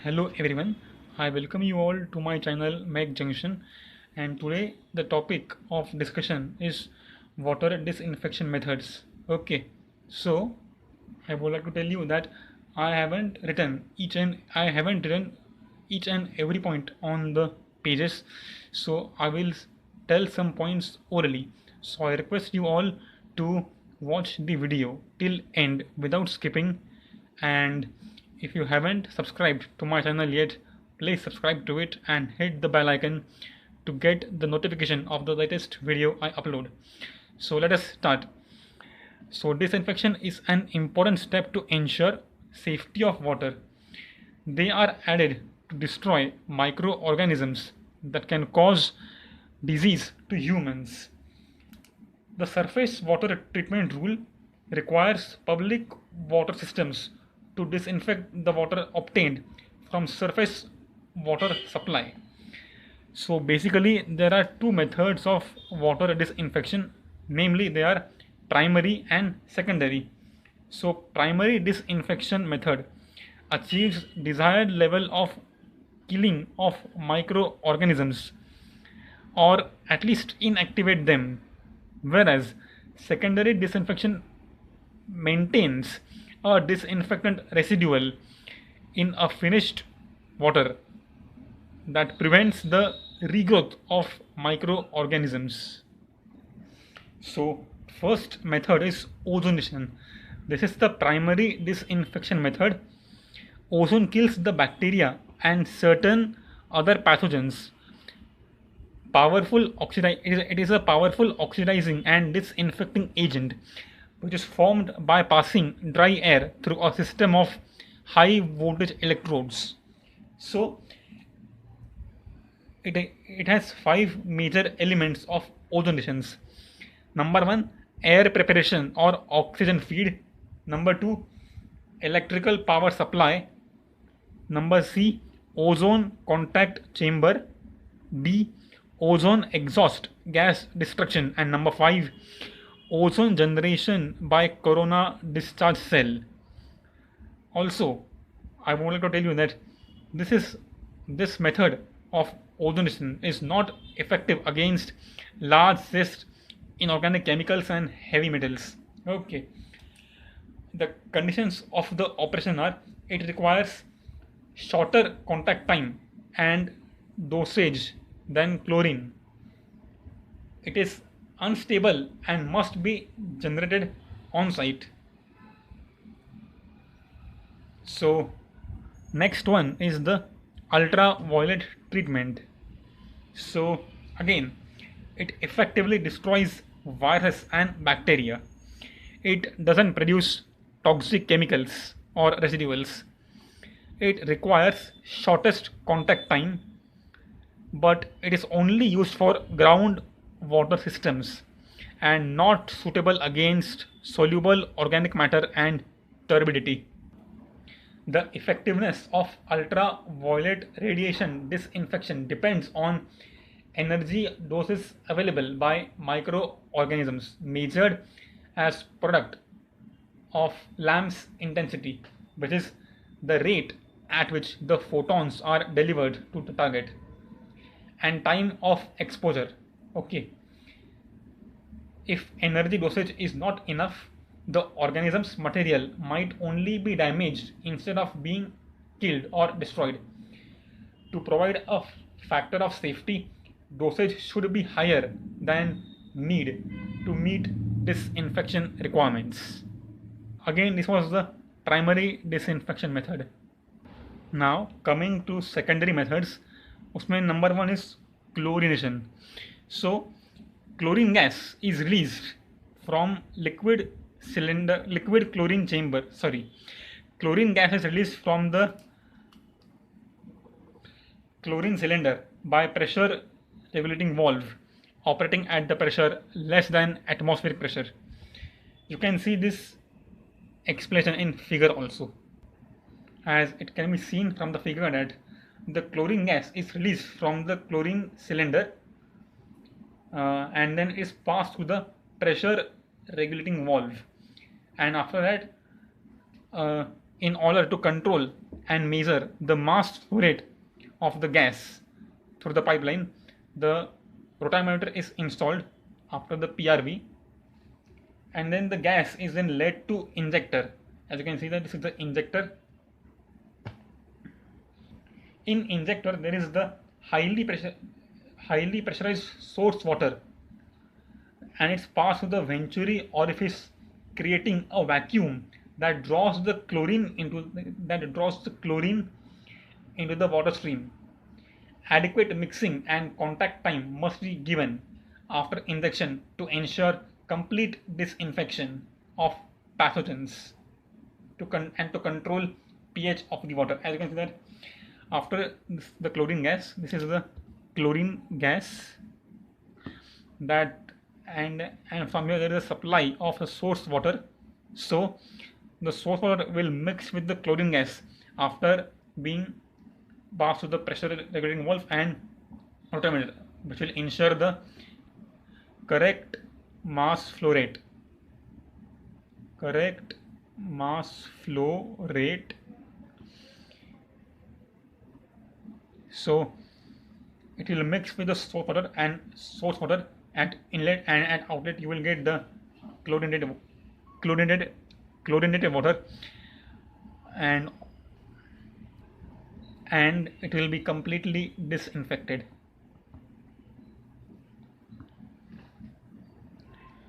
Hello everyone, I welcome you all to my channel Meg Junction, and today the topic of discussion is water disinfection methods. Okay, so I would like to tell you that I haven't written each and every point on the pages, so I will tell some points orally. So I request you all to watch the video till end without skipping, and if you haven't subscribed to my channel yet, please subscribe to it and hit the bell icon to get the notification of the latest video I upload. So let us start. So disinfection is an important step to ensure safety of water. They are added to destroy microorganisms that can cause disease to humans. The surface water treatment rule requires public water systems to disinfect the water obtained from surface water supply. So basically there are two methods of water disinfection, namely they are primary and secondary. So primary disinfection method achieves desired level of killing of microorganisms or at least inactivate them, whereas secondary disinfection maintains a disinfectant residual in a finished water that prevents the regrowth of microorganisms. So first method is ozonation. This is the primary disinfection method. Ozone kills the bacteria and certain other pathogens. It is a powerful oxidizing and disinfecting agent which is formed by passing dry air through a system of high voltage electrodes. So it has five major elements of ozonations. Number one, air preparation or oxygen feed. Number two, electrical power supply. Number C, ozone contact chamber. D, ozone exhaust gas destruction. And number 5, ozone generation by corona discharge cell. Also, I wanted to tell you that this method of ozonation is not effective against large cysts, inorganic chemicals and heavy metals. Okay, the conditions of the operation are: it requires shorter contact time and dosage than chlorine. It is unstable and must be generated on site. So next one is the ultraviolet treatment. So again, it effectively destroys virus and bacteria. It doesn't produce toxic chemicals or residuals. It requires shortest contact time, but it is only used for ground water systems and not suitable against soluble organic matter and turbidity. The effectiveness of ultraviolet radiation disinfection depends on energy doses available by microorganisms measured as product of Lamb's intensity, which is the rate at which the photons are delivered to the target, and time of exposure. Okay, if energy dosage is not enough, the organism's material might only be damaged instead of being killed or destroyed. To provide a factor of safety, dosage should be higher than need to meet disinfection requirements. Again, this was the primary disinfection method. Now coming to secondary methods, उसमें number one is chlorination. So chlorine gas is released from liquid chlorine chamber. Chlorine gas is released from the chlorine cylinder by pressure regulating valve operating at the pressure less than atmospheric pressure. You can see this explanation in figure also, as it can be seen from the figure that the chlorine gas is released from the chlorine cylinder and then is passed through the pressure regulating valve, and after that in order to control and measure the mass flow rate of the gas through the pipeline, the rotameter is installed after the PRV, and then the gas is then led to injector. As you can see that this is the injector. In injector there is the highly pressurized source water, and it's passed through the venturi orifice, creating a vacuum that draws the chlorine into the water stream. Adequate mixing and contact time must be given after injection to ensure complete disinfection of pathogens and to control pH of the water. As you can see that after the chlorine gas, this is the chlorine gas that and from here there is a supply of a source water. So the source water will mix with the chlorine gas after being passed through the pressure regulating valve and rotameter, which will ensure the correct mass flow rate. So it will mix with the source water at inlet, and at outlet you will get the chlorinated water, and it will be completely disinfected.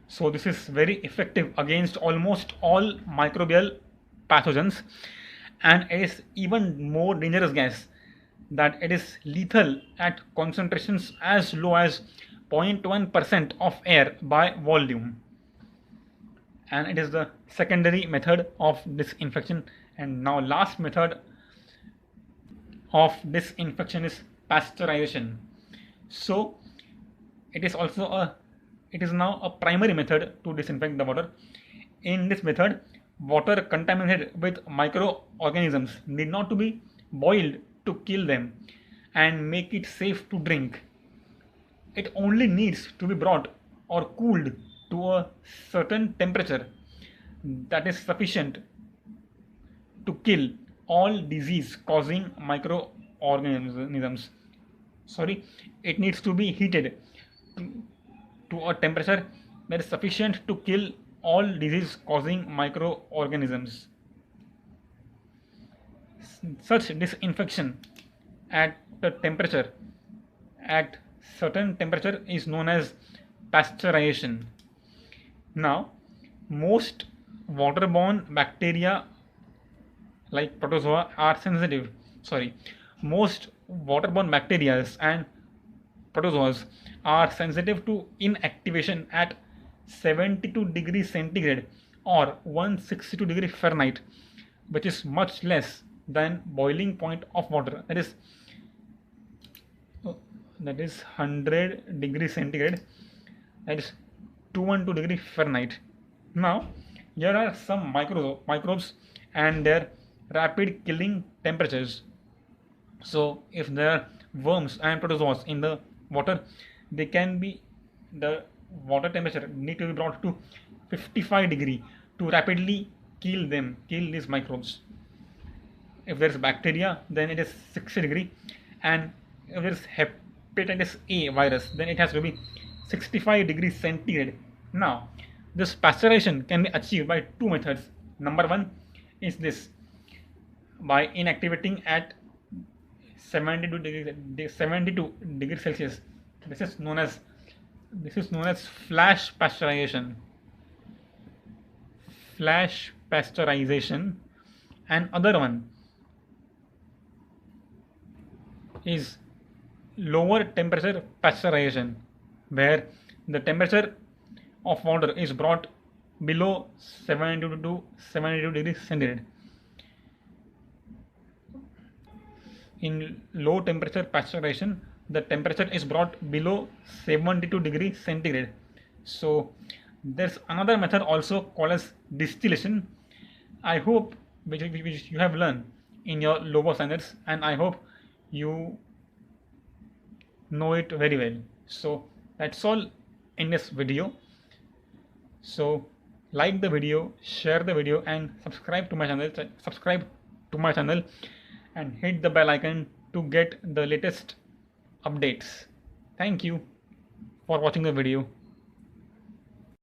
So this is very effective against almost all microbial pathogens, and it is even more dangerous gas that it is lethal at concentrations as low as 0.1% of air by volume. And it is the secondary method of disinfection. And now last method of disinfection is pasteurization. So it is now a primary method to disinfect the water. In this method, water contaminated with microorganisms need not to be boiled to kill them and make it safe to drink. It only needs to be brought or cooled to a certain temperature that is sufficient to kill all disease causing microorganisms. It needs to be heated to a temperature that is sufficient to kill all disease causing microorganisms. Such disinfection at certain temperature is known as pasteurization. Now, most waterborne bacteria like protozoa are sensitive. Most waterborne bacteria and protozoas are sensitive to inactivation at 72 degrees centigrade or 162 degrees Fahrenheit, which is much less than boiling point of water. That is 100 degrees centigrade. That is 212 degrees Fahrenheit. Now, here are some microbes and their rapid killing temperatures. So, if there are worms and protozoas in the water, the water temperature need to be brought to 55 degree to rapidly kill these microbes. If there is bacteria, then it is 60 degree, and if there is hepatitis A virus, then it has to be 65 degrees centigrade. Now, this pasteurization can be achieved by two methods. Number one is this: by inactivating at 72 degrees Celsius. This is known as flash pasteurization. And other one is lower temperature pasteurization, where the temperature of water is brought below 72 degrees centigrade. In low temperature pasteurization, the temperature is brought below 72 degrees centigrade. So there's another method also called as distillation. I hope which you have learned in your lower standards, and I hope you know it very well. So that's all in this video. So like the video, share the video, and subscribe to my channel and hit the bell icon to get the latest updates. Thank you for watching the video.